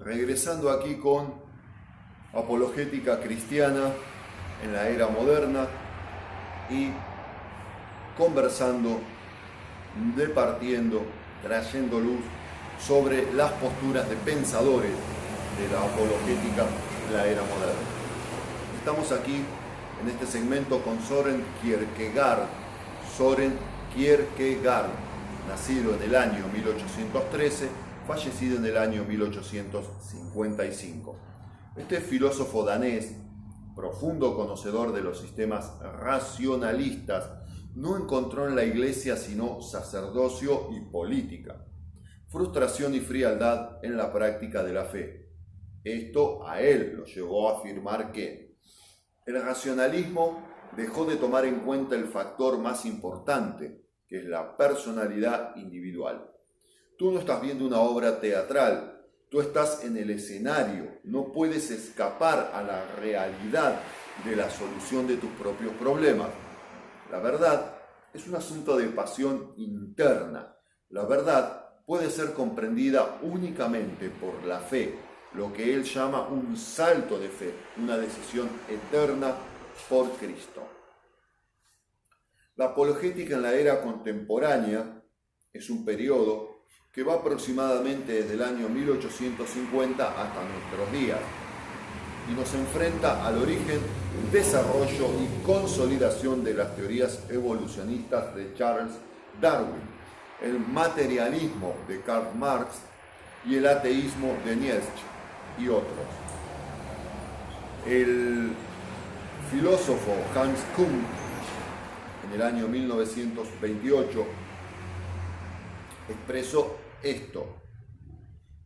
regresando aquí con apologética cristiana en la era moderna y conversando, departiendo, trayendo luz sobre las posturas de pensadores de la apologética en la era moderna. Estamos aquí en este segmento con Søren Kierkegaard. Søren Kierkegaard, nacido en el año 1813, fallecido en el año 1855. Este filósofo danés, profundo conocedor de los sistemas racionalistas, no encontró en la Iglesia sino sacerdocio y política, frustración y frialdad en la práctica de la fe. Esto a él lo llevó a afirmar que el racionalismo dejó de tomar en cuenta el factor más importante, que es la personalidad individual. Tú no estás viendo una obra teatral, tú estás en el escenario, no puedes escapar a la realidad de la solución de tus propios problemas. La verdad es un asunto de pasión interna. La verdad puede ser comprendida únicamente por la fe, lo que él llama un salto de fe, una decisión eterna por Cristo. La apologética en la era contemporánea es un periodo que va aproximadamente desde el año 1850 hasta nuestros días y nos enfrenta al origen, desarrollo y consolidación de las teorías evolucionistas de Charles Darwin, el materialismo de Karl Marx y el ateísmo de Nietzsche y otros. El filósofo Hans Kuhn, en el año 1928, expresó esto: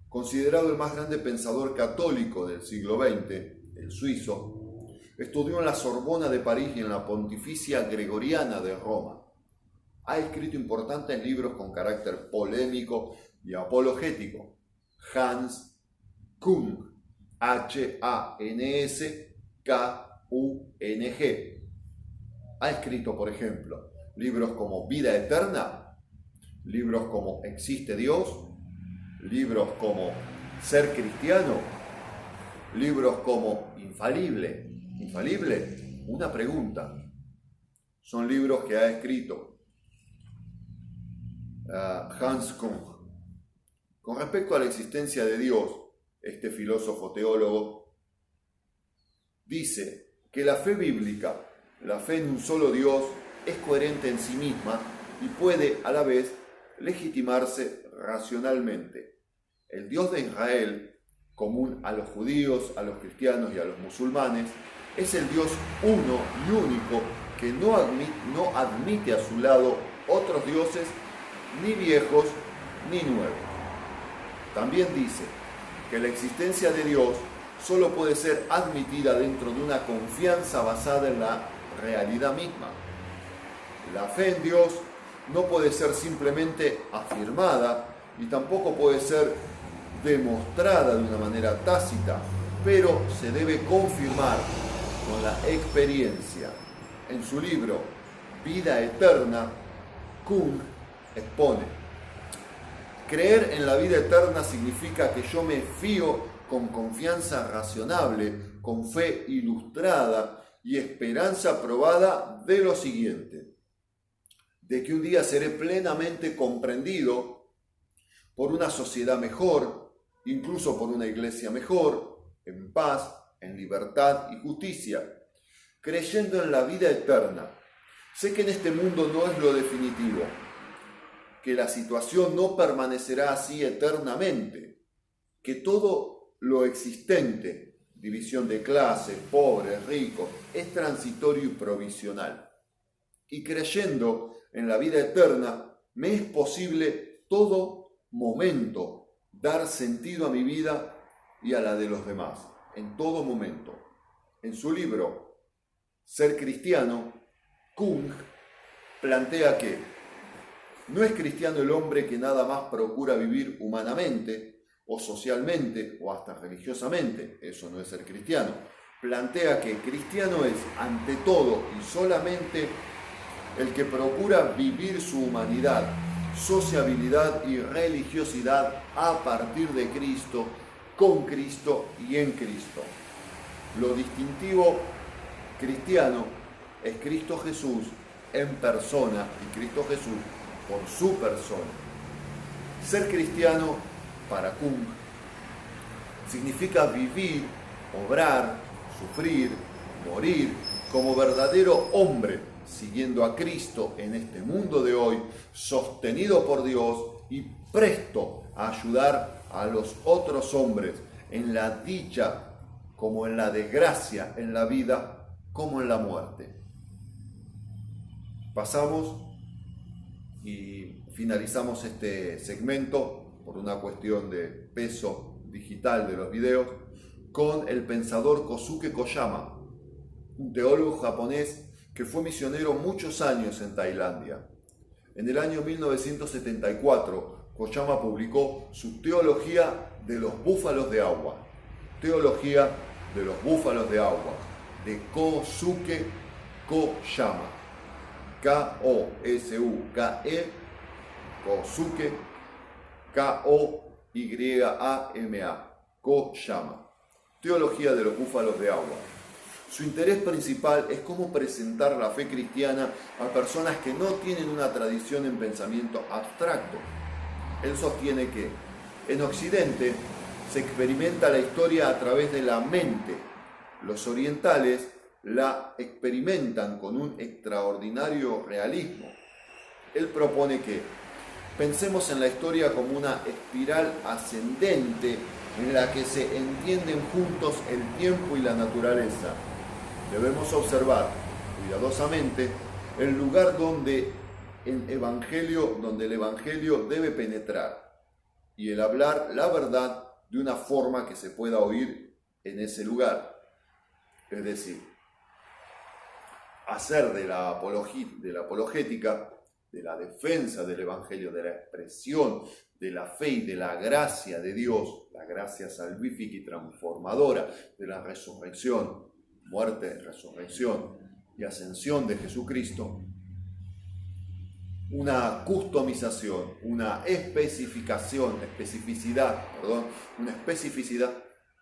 considerado el más grande pensador católico del siglo XX, el suizo, estudió en la Sorbona de París y en la Pontificia Gregoriana de Roma. Ha escrito importantes libros con carácter polémico y apologético. Hans Küng, H-A-N-S-K-U-N-G. Ha escrito, por ejemplo, libros como Vida Eterna, libros como ¿Existe Dios?, libros como Ser Cristiano, libros como Infalible. ¿Infalible? Una pregunta. Son libros que ha escrito Hans Küng. Con respecto a la existencia de Dios, este filósofo teólogo dice que la fe bíblica, la fe en un solo Dios, es coherente en sí misma y puede a la vez legitimarse racionalmente. El Dios de Israel, común a los judíos, a los cristianos y a los musulmanes, es el Dios uno y único que no admite a su lado otros dioses, ni viejos ni nuevos. También dice que la existencia de Dios solo puede ser admitida dentro de una confianza basada en la realidad misma. La fe en Dios no puede ser simplemente afirmada y tampoco puede ser demostrada de una manera tácita, pero se debe confirmar con la experiencia. En su libro Vida Eterna, Küng expone: creer en la vida eterna significa que yo me fío con confianza razonable, con fe ilustrada y esperanza probada de lo siguiente: de que un día seré plenamente comprendido por una sociedad mejor, incluso por una iglesia mejor, en paz, en libertad y justicia. Creyendo en la vida eterna, sé que en este mundo no es lo definitivo, que la situación no permanecerá así eternamente, que todo lo existente, división de clases, pobres, ricos, es transitorio y provisional. Y creyendo en la vida eterna, me es posible todo momento dar sentido a mi vida y a la de los demás, en todo momento. En su libro Ser Cristiano, Küng plantea que no es cristiano el hombre que nada más procura vivir humanamente o socialmente o hasta religiosamente. Eso no es ser cristiano. Plantea que cristiano es ante todo y solamente el que procura vivir su humanidad, sociabilidad y religiosidad a partir de Cristo con Cristo y en Cristo. Lo distintivo cristiano es Cristo Jesús en persona y Cristo Jesús por su persona. Ser cristiano para Kung significa vivir, obrar, sufrir, morir como verdadero hombre, siguiendo a Cristo en este mundo de hoy, sostenido por Dios y presto a ayudar a los otros hombres en la dicha como en la desgracia, en la vida como en la muerte. Pasamos y finalizamos este segmento por una cuestión de peso digital de los videos con el pensador Kosuke Koyama, un teólogo japonés que fue misionero muchos años en Tailandia. En el año 1974, Koyama publicó su Teología de los Búfalos de Agua. Teología de los Búfalos de Agua, de Kosuke Koyama. K-O-S-U-K-E, Kosuke, K-O-Y-A-M-A, Koyama. Teología de los Búfalos de Agua. Su interés principal es cómo presentar la fe cristiana a personas que no tienen una tradición en pensamiento abstracto. Él sostiene que en Occidente se experimenta la historia a través de la mente. Los orientales la experimentan con un extraordinario realismo. Él propone que pensemos en la historia como una espiral ascendente en la que se entienden juntos el tiempo y la naturaleza. Debemos observar cuidadosamente el lugar donde el Evangelio debe penetrar y el hablar la verdad de una forma que se pueda oír en ese lugar. Es decir, hacer de la apologética, de la defensa del Evangelio, de la expresión de la fe y de la gracia de Dios, la gracia salvífica y transformadora de la resurrección, muerte, resurrección y ascensión de Jesucristo, una customización, una especificidad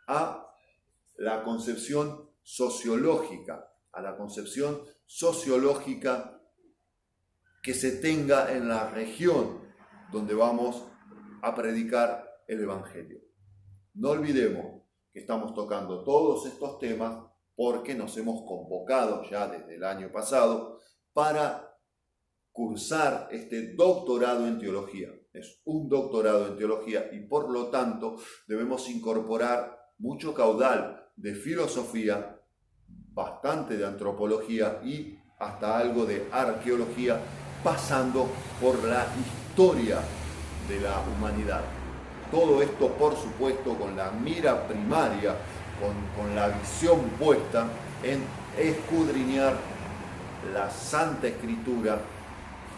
a la concepción sociológica, que se tenga en la región donde vamos a predicar el Evangelio. No olvidemos que estamos tocando todos estos temas porque nos hemos convocado ya desde el año pasado para cursar este doctorado en teología. Es un doctorado en teología y por lo tanto debemos incorporar mucho caudal de filosofía, bastante de antropología y hasta algo de arqueología, pasando por la historia de la humanidad. Todo esto, por supuesto, con la mira primaria, con la visión puesta en escudriñar la Santa Escritura,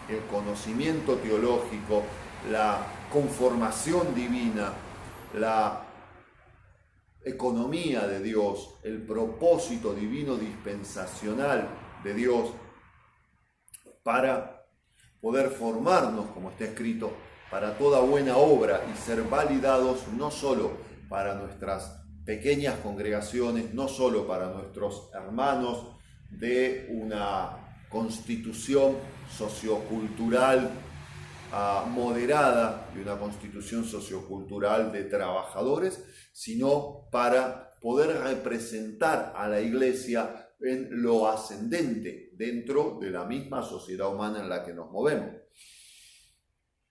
el conocimiento teológico, la conformación divina, la economía de Dios, el propósito divino dispensacional de Dios, para poder formarnos, como está escrito, para toda buena obra y ser validados no solo para nuestras pequeñas congregaciones, no solo para nuestros hermanos de una constitución sociocultural moderada, de una constitución sociocultural de trabajadores, sino para poder representar a la Iglesia en lo ascendente dentro de la misma sociedad humana en la que nos movemos.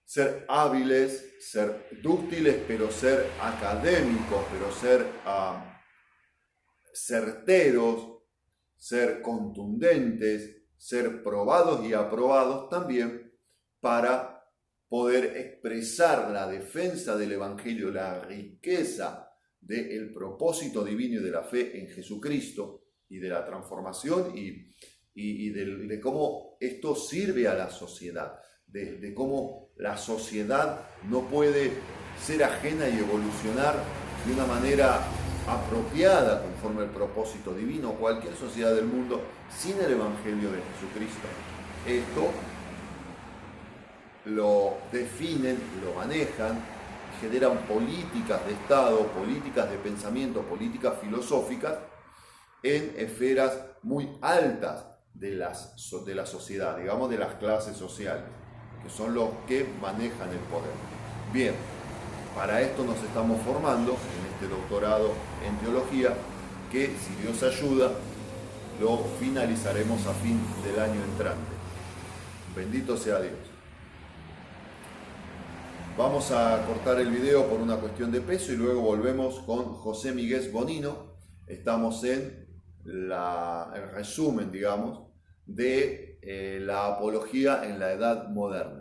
Ser hábiles, ser dúctiles, pero ser académicos, pero ser certeros, ser contundentes, ser probados y aprobados también para poder expresar la defensa del Evangelio, la riqueza del propósito divino y de la fe en Jesucristo y de la transformación y de cómo esto sirve a la sociedad, de cómo la sociedad no puede ser ajena y evolucionar de una manera apropiada conforme al propósito divino, cualquier sociedad del mundo, sin el Evangelio de Jesucristo. Esto lo definen, lo manejan generan políticas de Estado, políticas de pensamiento, políticas filosóficas en esferas muy altas de la sociedad, digamos de las clases sociales, que son los que manejan el poder. Bien, para esto nos estamos formando en este doctorado en teología, que si Dios ayuda, lo finalizaremos a fin del año entrante. Bendito sea Dios. Vamos a cortar el video por una cuestión de peso y luego volvemos con José Miguel Bonino. Estamos en el resumen, digamos, de la apología en la Edad Moderna.